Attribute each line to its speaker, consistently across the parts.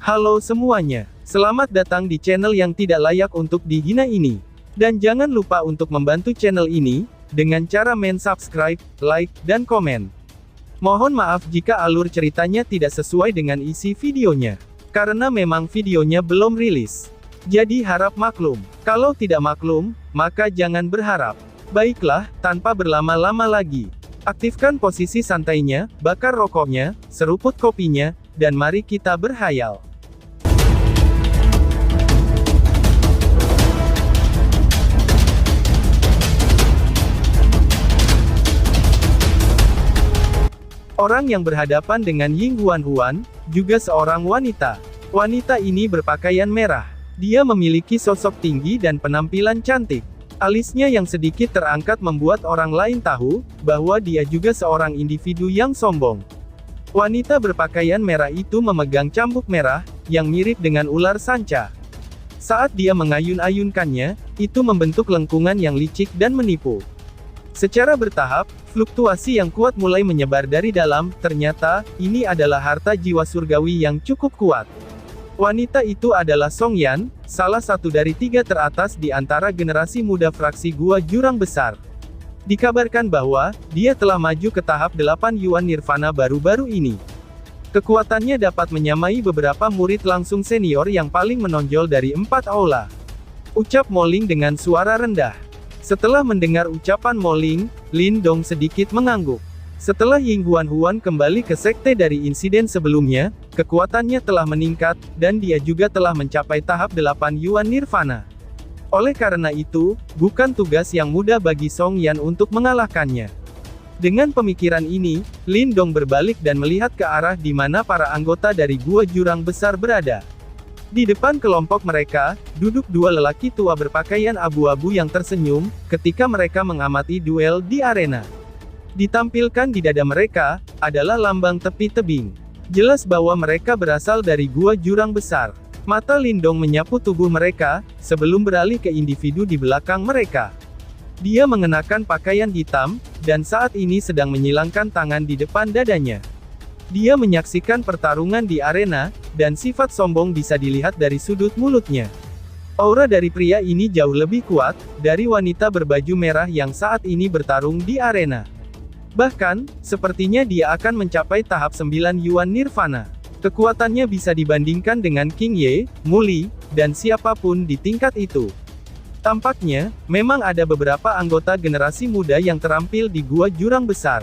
Speaker 1: Halo semuanya, selamat datang di channel yang tidak layak untuk dihina ini. Dan jangan lupa untuk membantu channel ini, dengan cara subscribe, like, dan komen. Mohon maaf jika alur ceritanya tidak sesuai dengan isi videonya. Karena memang videonya belum rilis. Jadi harap maklum. Kalau tidak maklum, maka jangan berharap. Baiklah, tanpa berlama-lama lagi. Aktifkan posisi santainya, bakar rokoknya, seruput kopinya, dan mari kita berhayal. Orang yang berhadapan dengan Ying Huan, juga seorang wanita. Wanita ini berpakaian merah. Dia memiliki sosok tinggi dan penampilan cantik. Alisnya yang sedikit terangkat membuat orang lain tahu, bahwa dia juga seorang individu yang sombong. Wanita berpakaian merah itu memegang cambuk merah, yang mirip dengan ular sanca. Saat dia mengayun-ayunkannya, itu membentuk lengkungan yang licik dan menipu. Secara bertahap, fluktuasi yang kuat mulai menyebar dari dalam, ternyata, ini adalah harta jiwa surgawi yang cukup kuat. Wanita itu adalah Song Yan, salah satu dari 3 teratas di antara generasi muda fraksi Gua Jurang Besar. Dikabarkan bahwa, dia telah maju ke tahap 8 Yuan Nirvana baru-baru ini. Kekuatannya dapat menyamai beberapa murid langsung senior yang paling menonjol dari 4 aula. Ucap Mo Ling dengan suara rendah. Setelah mendengar ucapan Mo Ling, Lin Dong sedikit mengangguk. Setelah Ying Huan kembali ke sekte dari insiden sebelumnya, kekuatannya telah meningkat, dan dia juga telah mencapai tahap 8 Yuan Nirvana. Oleh karena itu, bukan tugas yang mudah bagi Song Yan untuk mengalahkannya. Dengan pemikiran ini, Lin Dong berbalik dan melihat ke arah di mana para anggota dari Gua Jurang Besar berada. Di depan kelompok mereka, duduk 2 lelaki tua berpakaian abu-abu yang tersenyum, ketika mereka mengamati duel di arena. Ditampilkan di dada mereka, adalah lambang tepi tebing. Jelas bahwa mereka berasal dari Gua Jurang Besar. Mata Lin Dong menyapu tubuh mereka, sebelum beralih ke individu di belakang mereka. Dia mengenakan pakaian hitam, dan saat ini sedang menyilangkan tangan di depan dadanya. Dia menyaksikan pertarungan di arena, dan sifat sombong bisa dilihat dari sudut mulutnya. Aura dari pria ini jauh lebih kuat, dari wanita berbaju merah yang saat ini bertarung di arena. Bahkan, sepertinya dia akan mencapai tahap 9 Yuan Nirvana. Kekuatannya bisa dibandingkan dengan King Ye, Muli, dan siapapun di tingkat itu. Tampaknya, memang ada beberapa anggota generasi muda yang terampil di Gua Jurang Besar.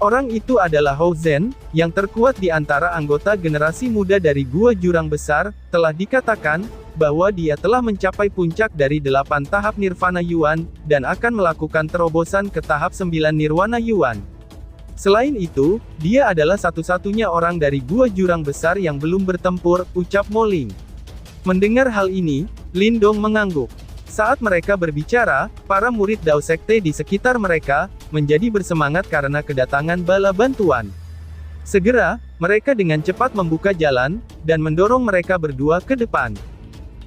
Speaker 1: Orang itu adalah Hou Zhen, yang terkuat di antara anggota generasi muda dari Gua Jurang Besar. Telah dikatakan, bahwa dia telah mencapai puncak dari 8 tahap Nirvana Yuan, dan akan melakukan terobosan ke tahap 9 Nirwana Yuan. Selain itu, dia adalah satu-satunya orang dari Gua Jurang Besar yang belum bertempur, ucap Mo Ling. Mendengar hal ini, Lin Dong mengangguk. Saat mereka berbicara, para murid Dao Sekte di sekitar mereka, menjadi bersemangat karena kedatangan bala bantuan. Segera, mereka dengan cepat membuka jalan, dan mendorong mereka berdua ke depan.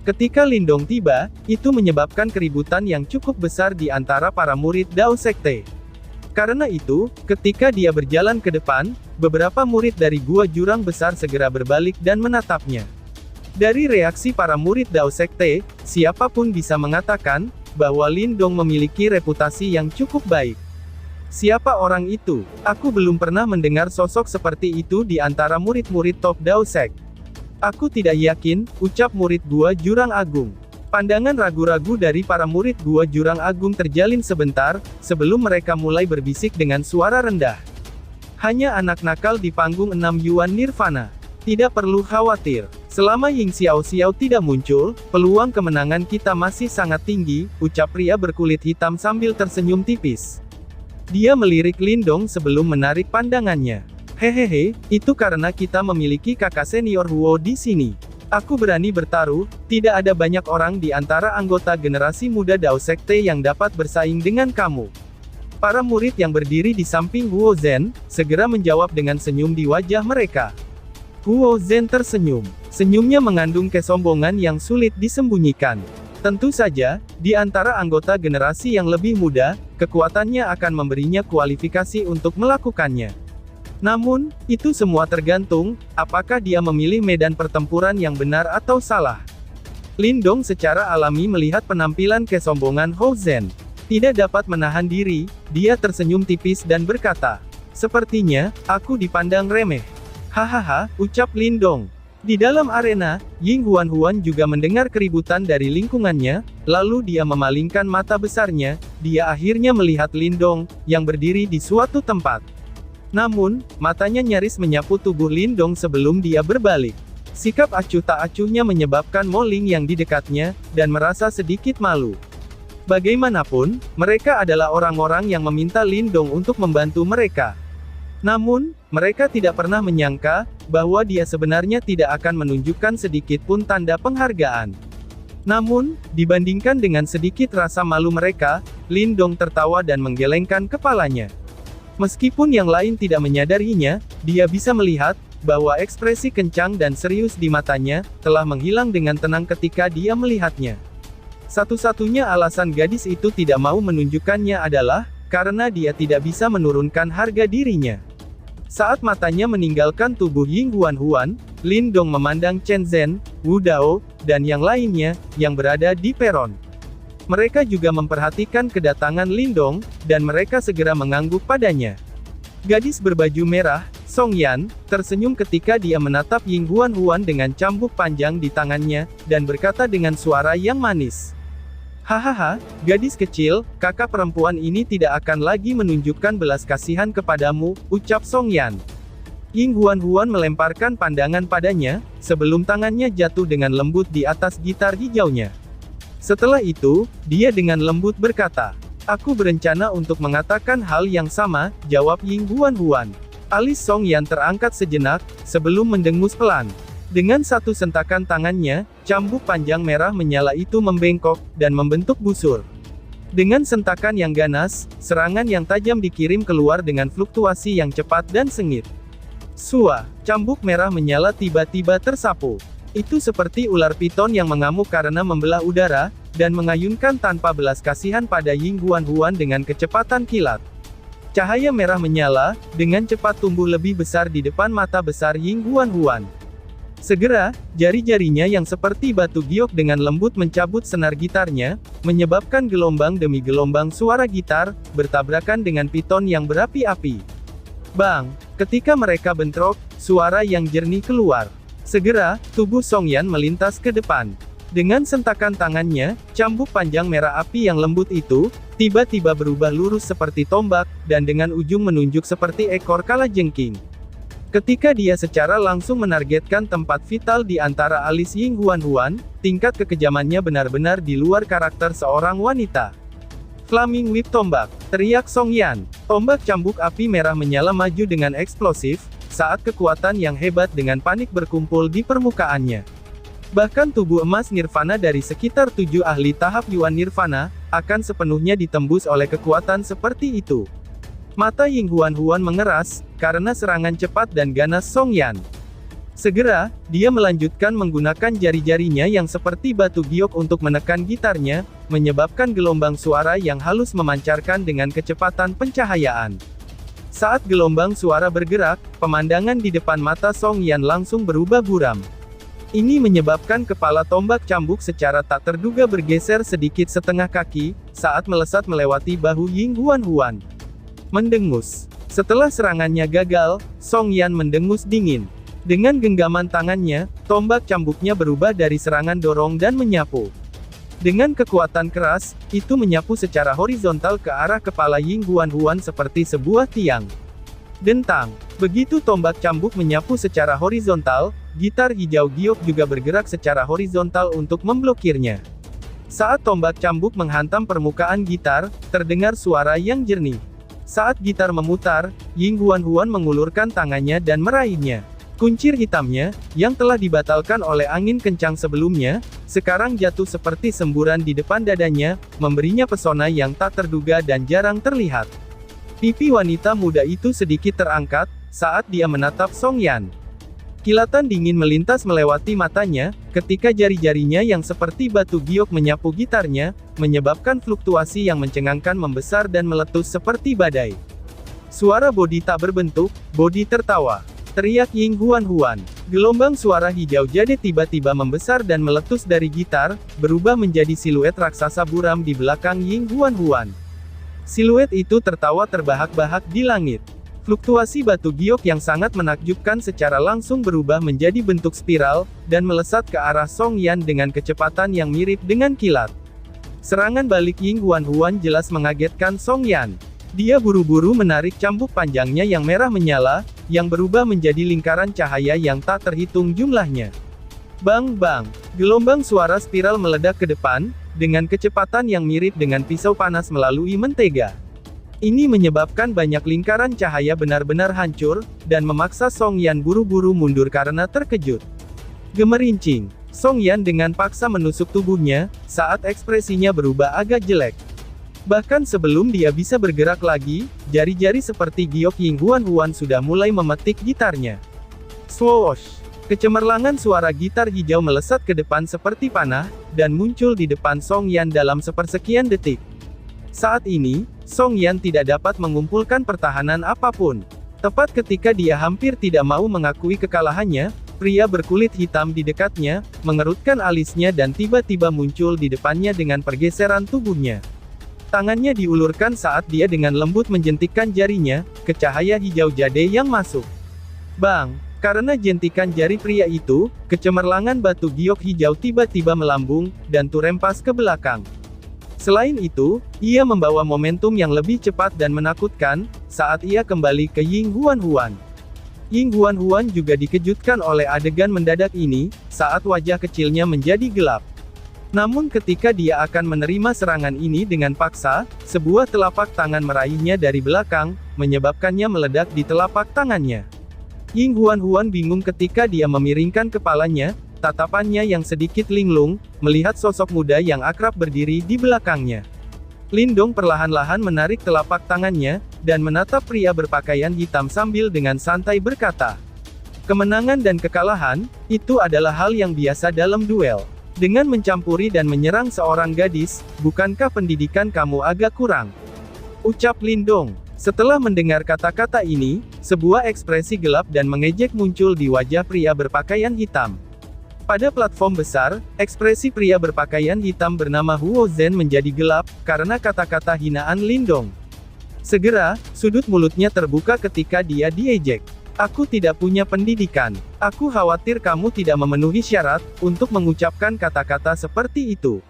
Speaker 1: Ketika Lin Dong tiba, itu menyebabkan keributan yang cukup besar di antara para murid Dao Sekte. Karena itu, ketika dia berjalan ke depan, beberapa murid dari Gua Jurang Besar segera berbalik dan menatapnya. Dari reaksi para murid Dao Sekte, siapapun bisa mengatakan, bahwa Lin Dong memiliki reputasi yang cukup baik. Siapa orang itu? Aku belum pernah mendengar sosok seperti itu di antara murid-murid top Dao Sek. Aku tidak yakin, ucap murid Gua Jurang Agung. Pandangan ragu-ragu dari para murid Gua Jurang Agung terjalin sebentar, sebelum mereka mulai berbisik dengan suara rendah. Hanya anak nakal di panggung 6 Yuan Nirvana. Tidak perlu khawatir. Selama Ying Xiao tidak muncul, peluang kemenangan kita masih sangat tinggi, ucap pria berkulit hitam sambil tersenyum tipis. Dia melirik Lin Dong sebelum menarik pandangannya. Hehehe, itu karena kita memiliki kakak senior Huo di sini. Aku berani bertaruh, tidak ada banyak orang di antara anggota generasi muda Dao Sekte yang dapat bersaing dengan kamu. Para murid yang berdiri di samping Huo Zhen, segera menjawab dengan senyum di wajah mereka. Huo Zhen tersenyum. Senyumnya mengandung kesombongan yang sulit disembunyikan. Tentu saja, di antara anggota generasi yang lebih muda, kekuatannya akan memberinya kualifikasi untuk melakukannya. Namun, itu semua tergantung, apakah dia memilih medan pertempuran yang benar atau salah. Lindong secara alami melihat penampilan kesombongan Hou Zhen. Tidak dapat menahan diri, dia tersenyum tipis dan berkata, "Sepertinya, aku dipandang remeh." Hahaha, ucap Lindong. Di dalam arena, Ying Huan juga mendengar keributan dari lingkungannya, lalu dia memalingkan mata besarnya, dia akhirnya melihat Lindong, yang berdiri di suatu tempat. Namun, matanya nyaris menyapu tubuh Lindong sebelum dia berbalik. Sikap acuh tak acuhnya menyebabkan Mo Ling yang di dekatnya, dan merasa sedikit malu. Bagaimanapun, mereka adalah orang-orang yang meminta Lindong untuk membantu mereka. Namun, mereka tidak pernah menyangka, bahwa dia sebenarnya tidak akan menunjukkan sedikit pun tanda penghargaan. Namun, dibandingkan dengan sedikit rasa malu mereka, Lindong tertawa dan menggelengkan kepalanya. Meskipun yang lain tidak menyadarinya, dia bisa melihat, bahwa ekspresi kencang dan serius di matanya, telah menghilang dengan tenang ketika dia melihatnya. Satu-satunya alasan gadis itu tidak mau menunjukkannya adalah, karena dia tidak bisa menurunkan harga dirinya. Saat matanya meninggalkan tubuh Ying Huan, Lindong memandang Chen Zhen, Wu Dao, dan yang lainnya, yang berada di peron. Mereka juga memperhatikan kedatangan Lindong, dan mereka segera mengangguk padanya. Gadis berbaju merah, Song Yan, tersenyum ketika dia menatap Ying Huan dengan cambuk panjang di tangannya, dan berkata dengan suara yang manis. "Hahaha, gadis kecil, kakak perempuan ini tidak akan lagi menunjukkan belas kasihan kepadamu," ucap Song Yan. Ying Huan melemparkan pandangan padanya, sebelum tangannya jatuh dengan lembut di atas gitar hijaunya. Setelah itu, dia dengan lembut berkata, "Aku berencana untuk mengatakan hal yang sama," jawab Ying Huan. Alis Song Yan terangkat sejenak, sebelum mendengus pelan. Dengan satu sentakan tangannya, cambuk panjang merah menyala itu membengkok, dan membentuk busur. Dengan sentakan yang ganas, serangan yang tajam dikirim keluar dengan fluktuasi yang cepat dan sengit. Sua, cambuk merah menyala tiba-tiba tersapu. Itu seperti ular piton yang mengamuk karena membelah udara, dan mengayunkan tanpa belas kasihan pada Ying Huan dengan kecepatan kilat. Cahaya merah menyala, dengan cepat tumbuh lebih besar di depan mata besar Ying Huan. Segera, jari-jarinya yang seperti batu giok dengan lembut mencabut senar gitarnya, menyebabkan gelombang demi gelombang suara gitar, bertabrakan dengan piton yang berapi-api. Bang! Ketika mereka bentrok, suara yang jernih keluar. Segera, tubuh Song Yan melintas ke depan. Dengan sentakan tangannya, cambuk panjang merah api yang lembut itu, tiba-tiba berubah lurus seperti tombak, dan dengan ujung menunjuk seperti ekor kalajengking. Ketika dia secara langsung menargetkan tempat vital di antara alis Ying Huan, tingkat kekejamannya benar-benar di luar karakter seorang wanita. "Flaming Whip Tombak!" teriak Song Yan. Tombak cambuk api merah menyala maju dengan eksplosif, saat kekuatan yang hebat dengan panik berkumpul di permukaannya. Bahkan tubuh emas Nirvana dari sekitar 7 ahli tahap Yuan Nirvana, akan sepenuhnya ditembus oleh kekuatan seperti itu. Mata Ying Huan mengeras, karena serangan cepat dan ganas Song Yan. Segera, dia melanjutkan menggunakan jari-jarinya yang seperti batu giok untuk menekan gitarnya, menyebabkan gelombang suara yang halus memancarkan dengan kecepatan pencahayaan. Saat gelombang suara bergerak, pemandangan di depan mata Song Yan langsung berubah buram. Ini menyebabkan kepala tombak cambuk secara tak terduga bergeser sedikit setengah kaki, saat melesat melewati bahu Ying Huan. Mendengus. Setelah serangannya gagal, Song Yan mendengus dingin. Dengan genggaman tangannya, tombak cambuknya berubah dari serangan dorong dan menyapu. Dengan kekuatan keras, itu menyapu secara horizontal ke arah kepala Ying Huan seperti sebuah tiang. Dentang. Begitu tombak cambuk menyapu secara horizontal, gitar hijau giok juga bergerak secara horizontal untuk memblokirnya. Saat tombak cambuk menghantam permukaan gitar, terdengar suara yang jernih. Saat gitar memutar, Ying Huan mengulurkan tangannya dan meraihnya. Kuncir hitamnya, yang telah dibatalkan oleh angin kencang sebelumnya, sekarang jatuh seperti semburan di depan dadanya, memberinya pesona yang tak terduga dan jarang terlihat. Pipi wanita muda itu sedikit terangkat, saat dia menatap Song Yan. Kilatan dingin melintas melewati matanya, ketika jari-jarinya yang seperti batu giok menyapu gitarnya, menyebabkan fluktuasi yang mencengangkan membesar dan meletus seperti badai. Suara Bodi tak berbentuk, Bodi tertawa. Teriak Ying Huan. Gelombang suara hijau jade tiba-tiba membesar dan meletus dari gitar, berubah menjadi siluet raksasa buram di belakang Ying Huan. Siluet itu tertawa terbahak-bahak di langit. Fluktuasi batu giok yang sangat menakjubkan secara langsung berubah menjadi bentuk spiral, dan melesat ke arah Song Yan dengan kecepatan yang mirip dengan kilat. Serangan balik Ying Huan jelas mengagetkan Song Yan. Dia buru-buru menarik cambuk panjangnya yang merah menyala, yang berubah menjadi lingkaran cahaya yang tak terhitung jumlahnya. Bang! Gelombang suara spiral meledak ke depan, dengan kecepatan yang mirip dengan pisau panas melalui mentega. Ini menyebabkan banyak lingkaran cahaya benar-benar hancur, dan memaksa Song Yan buru-buru mundur karena terkejut. Gemerincing. Song Yan dengan paksa menusuk tubuhnya, saat ekspresinya berubah agak jelek. Bahkan sebelum dia bisa bergerak lagi, jari-jari seperti giok Ying Huan sudah mulai memetik gitarnya. Swoosh! Kecemerlangan suara gitar hijau melesat ke depan seperti panah, dan muncul di depan Song Yan dalam sepersekian detik. Saat ini, Song Yan tidak dapat mengumpulkan pertahanan apapun. Tepat ketika dia hampir tidak mau mengakui kekalahannya, pria berkulit hitam di dekatnya, mengerutkan alisnya dan tiba-tiba muncul di depannya dengan pergeseran tubuhnya. Tangannya diulurkan saat dia dengan lembut menjentikkan jarinya, ke cahaya hijau jade yang masuk. Bang! Karena jentikan jari pria itu, kecemerlangan batu giok hijau tiba-tiba melambung, dan terempas ke belakang. Selain itu, ia membawa momentum yang lebih cepat dan menakutkan, saat ia kembali ke Ying Huan. Ying Huan juga dikejutkan oleh adegan mendadak ini, saat wajah kecilnya menjadi gelap. Namun ketika dia akan menerima serangan ini dengan paksa, sebuah telapak tangan meraihnya dari belakang, menyebabkannya meledak di telapak tangannya. Ying Huan bingung ketika dia memiringkan kepalanya, tatapannya yang sedikit linglung, melihat sosok muda yang akrab berdiri di belakangnya. Lindong perlahan-lahan menarik telapak tangannya, dan menatap pria berpakaian hitam sambil dengan santai berkata, "Kemenangan dan kekalahan, itu adalah hal yang biasa dalam duel. Dengan mencampuri dan menyerang seorang gadis, bukankah pendidikan kamu agak kurang?" Ucap Lindong. Setelah mendengar kata-kata ini, sebuah ekspresi gelap dan mengejek muncul di wajah pria berpakaian hitam. Pada platform besar, ekspresi pria berpakaian hitam bernama Huo Zhen menjadi gelap, karena kata-kata hinaan Lindong. Segera, sudut mulutnya terbuka ketika dia diejek. "Aku tidak punya pendidikan. Aku khawatir kamu tidak memenuhi syarat untuk mengucapkan kata-kata seperti itu."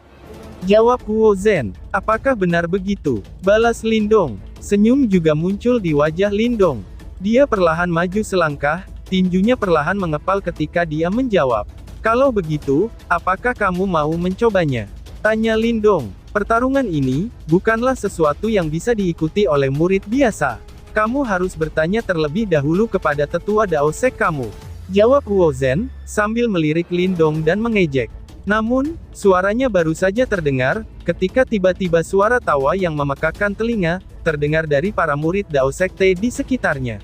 Speaker 1: Jawab Huo Zhen. "Apakah benar begitu?" balas Lindong. Senyum juga muncul di wajah Lindong. Dia perlahan maju selangkah, tinjunya perlahan mengepal ketika dia menjawab. "Kalau begitu, apakah kamu mau mencobanya?" tanya Lindong. "Pertarungan ini bukanlah sesuatu yang bisa diikuti oleh murid biasa. Kamu harus bertanya terlebih dahulu kepada tetua Dao Sek kamu," jawab Huo Zhen, sambil melirik Lindong dan mengejek. Namun, suaranya baru saja terdengar, ketika tiba-tiba suara tawa yang memekakkan telinga, terdengar dari para murid Dao Sekte di sekitarnya.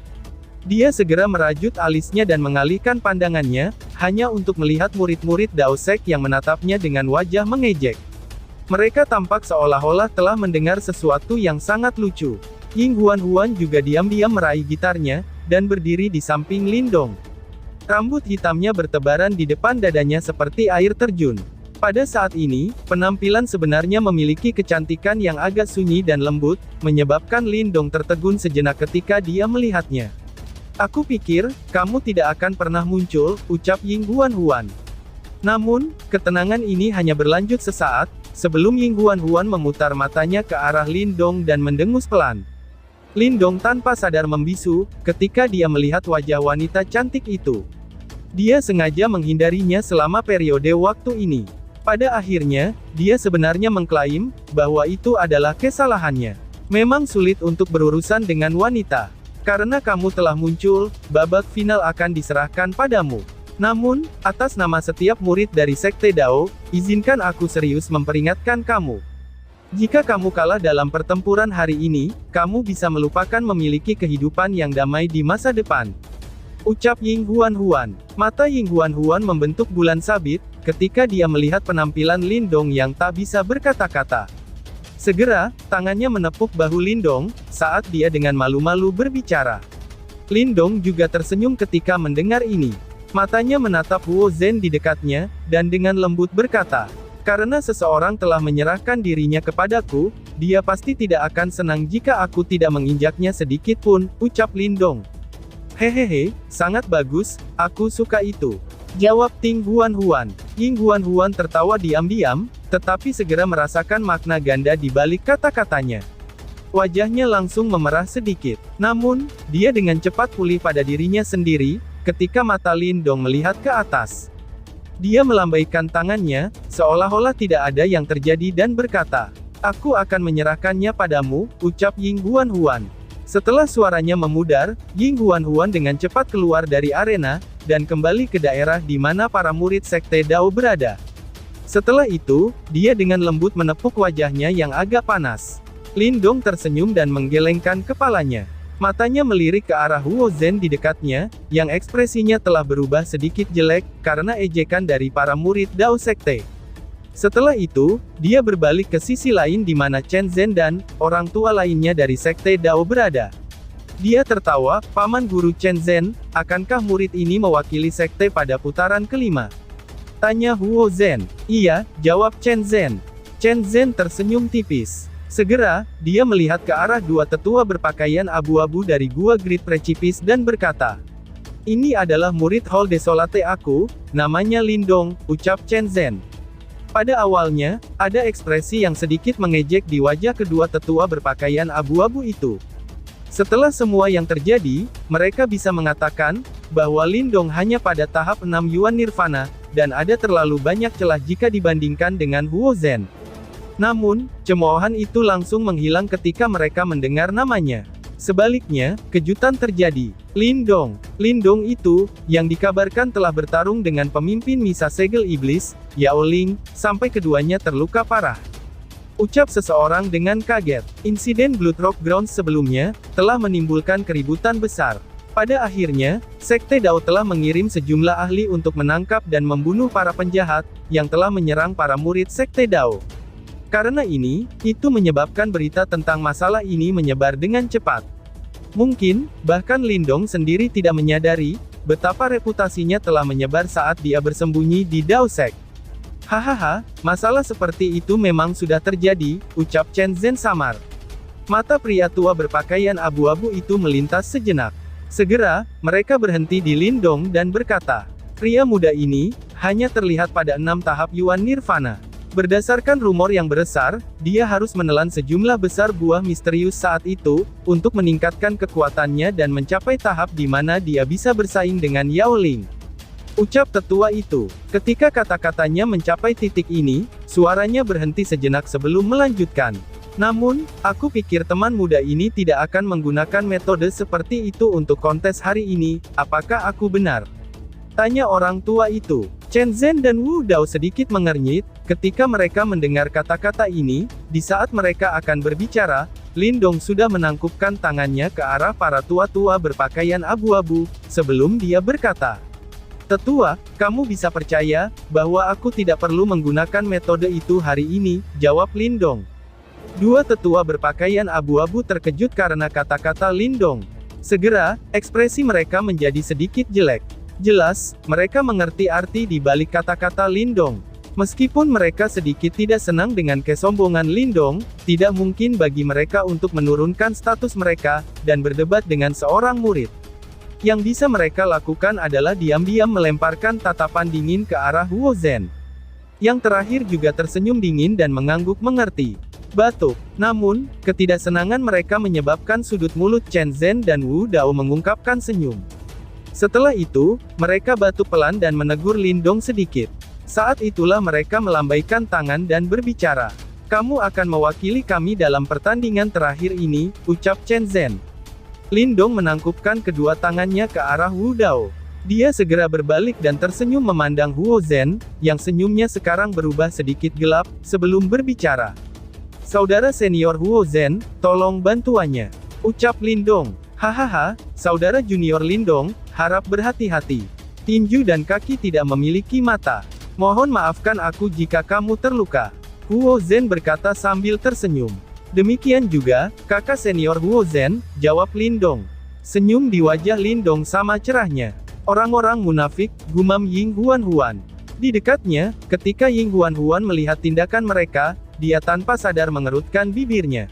Speaker 1: Dia segera merajut alisnya dan mengalihkan pandangannya, hanya untuk melihat murid-murid Dao Sek yang menatapnya dengan wajah mengejek. Mereka tampak seolah-olah telah mendengar sesuatu yang sangat lucu. Ying Huan juga diam-diam meraih gitarnya, dan berdiri di samping Lindong. Rambut hitamnya bertebaran di depan dadanya seperti air terjun. Pada saat ini, penampilan sebenarnya memiliki kecantikan yang agak sunyi dan lembut, menyebabkan Lindong tertegun sejenak ketika dia melihatnya. "Aku pikir, kamu tidak akan pernah muncul," ucap Ying Huan. Namun, ketenangan ini hanya berlanjut sesaat, sebelum Ying Huan memutar matanya ke arah Lindong dan mendengus pelan. Lindong tanpa sadar membisu, ketika dia melihat wajah wanita cantik itu. Dia sengaja menghindarinya selama periode waktu ini. Pada akhirnya, dia sebenarnya mengklaim bahwa itu adalah kesalahannya. "Memang sulit untuk berurusan dengan wanita. Karena kamu telah muncul, babak final akan diserahkan padamu. Namun, atas nama setiap murid dari Sekte Dao, izinkan aku serius memperingatkan kamu. Jika kamu kalah dalam pertempuran hari ini, kamu bisa melupakan memiliki kehidupan yang damai di masa depan," ucap Ying Huan. Mata Ying Huan membentuk bulan sabit, ketika dia melihat penampilan Lindong yang tak bisa berkata-kata. Segera, tangannya menepuk bahu Lindong, saat dia dengan malu-malu berbicara. Lindong juga tersenyum ketika mendengar ini. Matanya menatap Huo Zhen di dekatnya, dan dengan lembut berkata, "Karena seseorang telah menyerahkan dirinya kepadaku, dia pasti tidak akan senang jika aku tidak menginjaknya sedikit pun," ucap Lindong. "Hehehe, sangat bagus, aku suka itu," jawab Ting Huan-Huan. Ying Huan-Huan tertawa diam-diam, tetapi segera merasakan makna ganda di balik kata-katanya. Wajahnya langsung memerah sedikit. Namun, dia dengan cepat pulih pada dirinya sendiri, ketika mata Lindong melihat ke atas. Dia melambaikan tangannya, seolah-olah tidak ada yang terjadi dan berkata, "Aku akan menyerahkannya padamu," ucap Ying Huan-Huan. Setelah suaranya memudar, Ying Huan-Huan dengan cepat keluar dari arena, dan kembali ke daerah di mana para murid Sekte Dao berada. Setelah itu, dia dengan lembut menepuk wajahnya yang agak panas. Lindong tersenyum dan menggelengkan kepalanya. Matanya melirik ke arah Huo Zhen di dekatnya, yang ekspresinya telah berubah sedikit jelek, karena ejekan dari para murid Dao Sekte. Setelah itu, dia berbalik ke sisi lain di mana Chen Zhen dan orang tua lainnya dari Sekte Dao berada. Dia tertawa, "Paman Guru Chen Zhen, akankah murid ini mewakili sekte pada putaran kelima?" tanya Huo Zhen. "Iya," jawab Chen Zhen. Chen Zhen tersenyum tipis. Segera, dia melihat ke arah dua tetua berpakaian abu-abu dari Gua Great Precipis dan berkata, "Ini adalah murid Hall Desolate aku, namanya Lindong," ucap Chen Zhen. Pada awalnya, ada ekspresi yang sedikit mengejek di wajah kedua tetua berpakaian abu-abu itu. Setelah semua yang terjadi, mereka bisa mengatakan, bahwa Lindong hanya pada tahap 6 Yuan Nirvana, dan ada terlalu banyak celah jika dibandingkan dengan Huo Zhen. Namun, cemoohan itu langsung menghilang ketika mereka mendengar namanya. Sebaliknya, kejutan terjadi. Lindong itu, yang dikabarkan telah bertarung dengan pemimpin Misa Segel Iblis, Yao Ling, sampai keduanya terluka parah. Ucap seseorang dengan kaget. Insiden Blood Rock Grounds sebelumnya, telah menimbulkan keributan besar. Pada akhirnya, Sekte Dao telah mengirim sejumlah ahli untuk menangkap dan membunuh para penjahat, yang telah menyerang para murid Sekte Dao. Karena ini, itu menyebabkan berita tentang masalah ini menyebar dengan cepat. Mungkin, bahkan Lindong sendiri tidak menyadari, betapa reputasinya telah menyebar saat dia bersembunyi di Dao Sek. "Hahaha, masalah seperti itu memang sudah terjadi," ucap Chen Zhen samar. Mata pria tua berpakaian abu-abu itu melintas sejenak. Segera, mereka berhenti di Lindong dan berkata, "Pria muda ini, hanya terlihat pada 6 tahap Yuan Nirvana. Berdasarkan rumor yang beresar, dia harus menelan sejumlah besar buah misterius saat itu, untuk meningkatkan kekuatannya dan mencapai tahap di mana dia bisa bersaing dengan Yao Ling," ucap tetua itu. Ketika kata-katanya mencapai titik ini, suaranya berhenti sejenak sebelum melanjutkan. "Namun, aku pikir teman muda ini tidak akan menggunakan metode seperti itu untuk kontes hari ini, apakah aku benar?" tanya orang tua itu. Chen Zhen dan Wu Dao sedikit mengernyit, ketika mereka mendengar kata-kata ini. Di saat mereka akan berbicara, Lindong sudah menangkupkan tangannya ke arah para tua-tua berpakaian abu-abu, sebelum dia berkata, "Tetua, kamu bisa percaya, bahwa aku tidak perlu menggunakan metode itu hari ini," jawab Lindong. Dua tetua berpakaian abu-abu terkejut karena kata-kata Lindong. Segera, ekspresi mereka menjadi sedikit jelek. Jelas, mereka mengerti arti di balik kata-kata Lindong. Meskipun mereka sedikit tidak senang dengan kesombongan Lindong, tidak mungkin bagi mereka untuk menurunkan status mereka, dan berdebat dengan seorang murid. Yang bisa mereka lakukan adalah diam-diam melemparkan tatapan dingin ke arah Huo Zhen. Yang terakhir juga tersenyum dingin dan mengangguk mengerti. Batuk. Namun, ketidaksenangan mereka menyebabkan sudut mulut Chen Zhen dan Wu Dao mengungkapkan senyum. Setelah itu, mereka batuk pelan dan menegur Lindong sedikit. Saat itulah mereka melambaikan tangan dan berbicara. "Kamu akan mewakili kami dalam pertandingan terakhir ini," ucap Chen Zhen. Lindong menangkupkan kedua tangannya ke arah Wu Dao. Dia segera berbalik dan tersenyum memandang Huo Zhen, yang senyumnya sekarang berubah sedikit gelap, sebelum berbicara. "Saudara senior Huo Zhen, tolong bantuannya," ucap Lindong. "Hahaha, saudara junior Lindong, harap berhati-hati. Tinju dan kaki tidak memiliki mata. Mohon maafkan aku jika kamu terluka." Huo Zhen berkata sambil tersenyum. Demikian juga, kakak senior Huo Zhen, jawab Lindong. Senyum di wajah Lindong sama cerahnya. Orang-orang munafik, gumam Ying Huan-Huan. Di dekatnya, ketika Ying Huan-Huan melihat tindakan mereka, dia tanpa sadar mengerutkan bibirnya.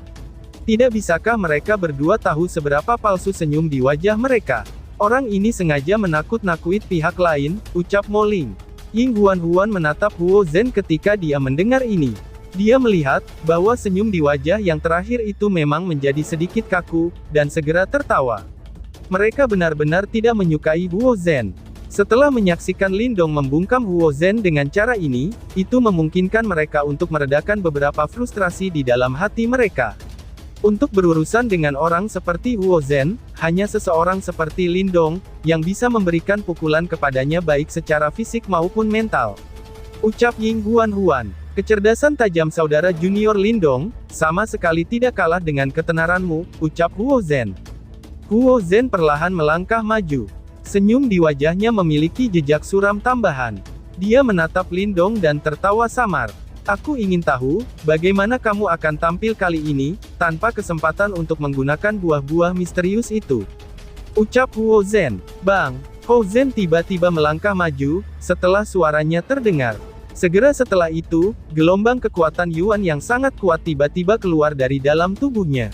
Speaker 1: Tidak bisakah mereka berdua tahu seberapa palsu senyum di wajah mereka? Orang ini sengaja menakut-nakuti pihak lain, ucap Mo Ling. Ying Huan-Huan menatap Huo Zhen ketika dia mendengar ini. Dia melihat, bahwa senyum di wajah yang terakhir itu memang menjadi sedikit kaku, dan segera tertawa. Mereka benar-benar tidak menyukai Huo Zhen. Setelah menyaksikan Lindong membungkam Huo Zhen dengan cara ini, itu memungkinkan mereka untuk meredakan beberapa frustrasi di dalam hati mereka. Untuk berurusan dengan orang seperti Huo Zhen, hanya seseorang seperti Lindong, yang bisa memberikan pukulan kepadanya baik secara fisik maupun mental. Ucap Ying Huan-Huan. Kecerdasan tajam saudara junior Lindong, sama sekali tidak kalah dengan ketenaranmu, ucap Huo Zhen. Huo Zhen perlahan melangkah maju. Senyum di wajahnya memiliki jejak suram tambahan. Dia menatap Lindong dan tertawa samar. Aku ingin tahu, bagaimana kamu akan tampil kali ini, tanpa kesempatan untuk menggunakan buah-buah misterius itu. Ucap Huo Zhen. Bang! Huo Zhen tiba-tiba melangkah maju, setelah suaranya terdengar. Segera setelah itu, gelombang kekuatan Yuan yang sangat kuat tiba-tiba keluar dari dalam tubuhnya.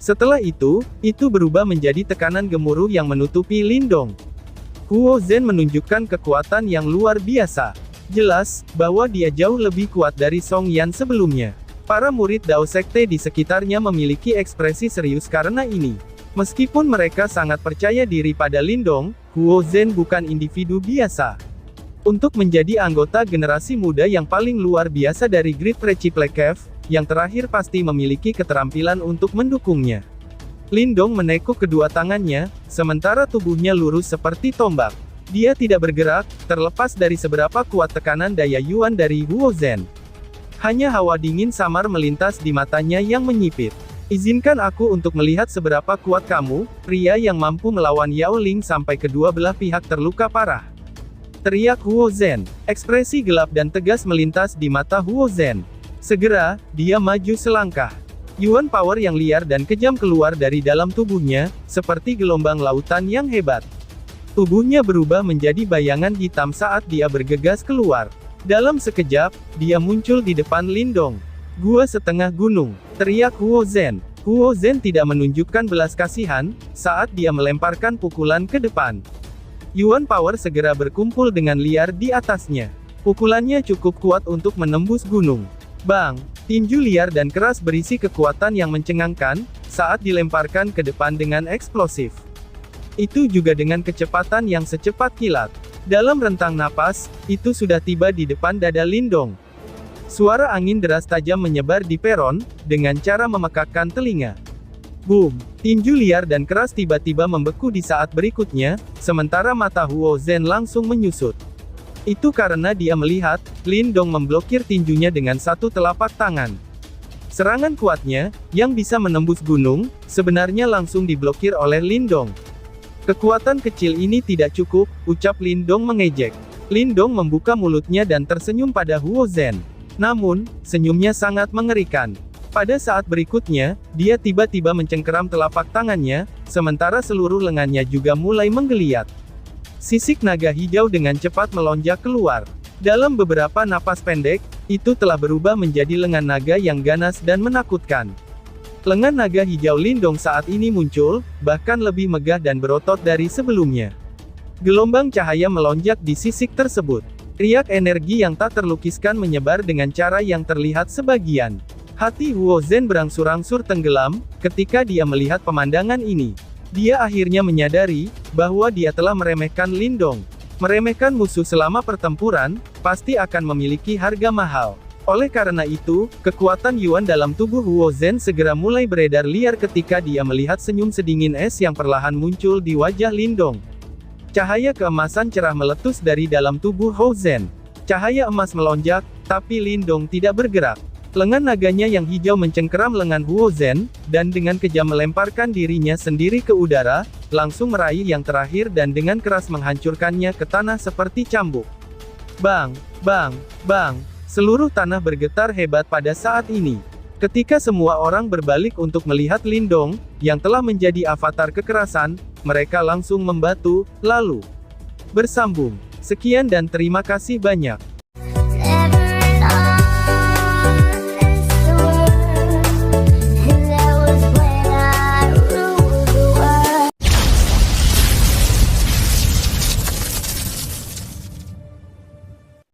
Speaker 1: Setelah itu berubah menjadi tekanan gemuruh yang menutupi Lindong. Huo Zhen menunjukkan kekuatan yang luar biasa. Jelas, bahwa dia jauh lebih kuat dari Song Yan sebelumnya. Para murid Dao Sekte di sekitarnya memiliki ekspresi serius karena ini. Meskipun mereka sangat percaya diri pada Lindong, Huo Zhen bukan individu biasa. Untuk menjadi anggota generasi muda yang paling luar biasa dari Great Reciplekev, yang terakhir pasti memiliki keterampilan untuk mendukungnya. Lindong menekuk kedua tangannya, sementara tubuhnya lurus seperti tombak. Dia tidak bergerak, terlepas dari seberapa kuat tekanan daya Yuan dari Huo Zhen. Hanya hawa dingin samar melintas di matanya yang menyipit. Izinkan aku untuk melihat seberapa kuat kamu, pria yang mampu melawan Yao Ling sampai kedua belah pihak terluka parah. Teriak Huo Zhen. Ekspresi gelap dan tegas melintas di mata Huo Zhen. Segera, dia maju selangkah. Yuan power yang liar dan kejam keluar dari dalam tubuhnya, seperti gelombang lautan yang hebat. Tubuhnya berubah menjadi bayangan hitam saat dia bergegas keluar. Dalam sekejap, dia muncul di depan Lindong. Gua setengah gunung, teriak Huo Zhen. Huo Zhen tidak menunjukkan belas kasihan, saat dia melemparkan pukulan ke depan. Yuan power segera berkumpul dengan liar di atasnya. Pukulannya cukup kuat untuk menembus gunung. Bang! Tinju liar dan keras berisi kekuatan yang mencengangkan, saat dilemparkan ke depan dengan eksplosif. Itu juga dengan kecepatan yang secepat kilat. Dalam rentang napas, itu sudah tiba di depan dada Lindong. Suara angin deras tajam menyebar di peron, dengan cara memekakkan telinga. Boom! Tinju liar dan keras tiba-tiba membeku di saat berikutnya, sementara mata Huo Zhen langsung menyusut. Itu karena dia melihat, Lindong memblokir tinjunya dengan satu telapak tangan. Serangan kuatnya, yang bisa menembus gunung, sebenarnya langsung diblokir oleh Lindong. Kekuatan kecil ini tidak cukup, ucap Lindong mengejek. Lindong membuka mulutnya dan tersenyum pada Huo Zhen. Namun, senyumnya sangat mengerikan. Pada saat berikutnya, dia tiba-tiba mencengkeram telapak tangannya, sementara seluruh lengannya juga mulai menggeliat. Sisik naga hijau dengan cepat melonjak keluar. Dalam beberapa napas pendek, itu telah berubah menjadi lengan naga yang ganas dan menakutkan. Lengan naga hijau Lindong saat ini muncul, bahkan lebih megah dan berotot dari sebelumnya. Gelombang cahaya melonjak di sisik tersebut. Riak energi yang tak terlukiskan menyebar dengan cara yang terlihat sebagian. Hati Huo Zhen berangsur-angsur tenggelam, ketika dia melihat pemandangan ini. Dia akhirnya menyadari, bahwa dia telah meremehkan Lindong. Meremehkan musuh selama pertempuran, pasti akan memiliki harga mahal. Oleh karena itu, kekuatan Yuan dalam tubuh Huo Zhen segera mulai beredar liar ketika dia melihat senyum sedingin es yang perlahan muncul di wajah Lindong. Cahaya keemasan cerah meletus dari dalam tubuh Huo Zhen. Cahaya emas melonjak, tapi Lindong tidak bergerak. Lengan naganya yang hijau mencengkeram lengan Huo Zhen, dan dengan kejam melemparkan dirinya sendiri ke udara, langsung meraih yang terakhir dan dengan keras menghancurkannya ke tanah seperti cambuk. Bang! Bang! Bang! Seluruh tanah bergetar hebat pada saat ini. Ketika semua orang berbalik untuk melihat Lindong, yang telah menjadi avatar kekerasan, mereka langsung membatu, lalu bersambung. Sekian dan terima kasih banyak.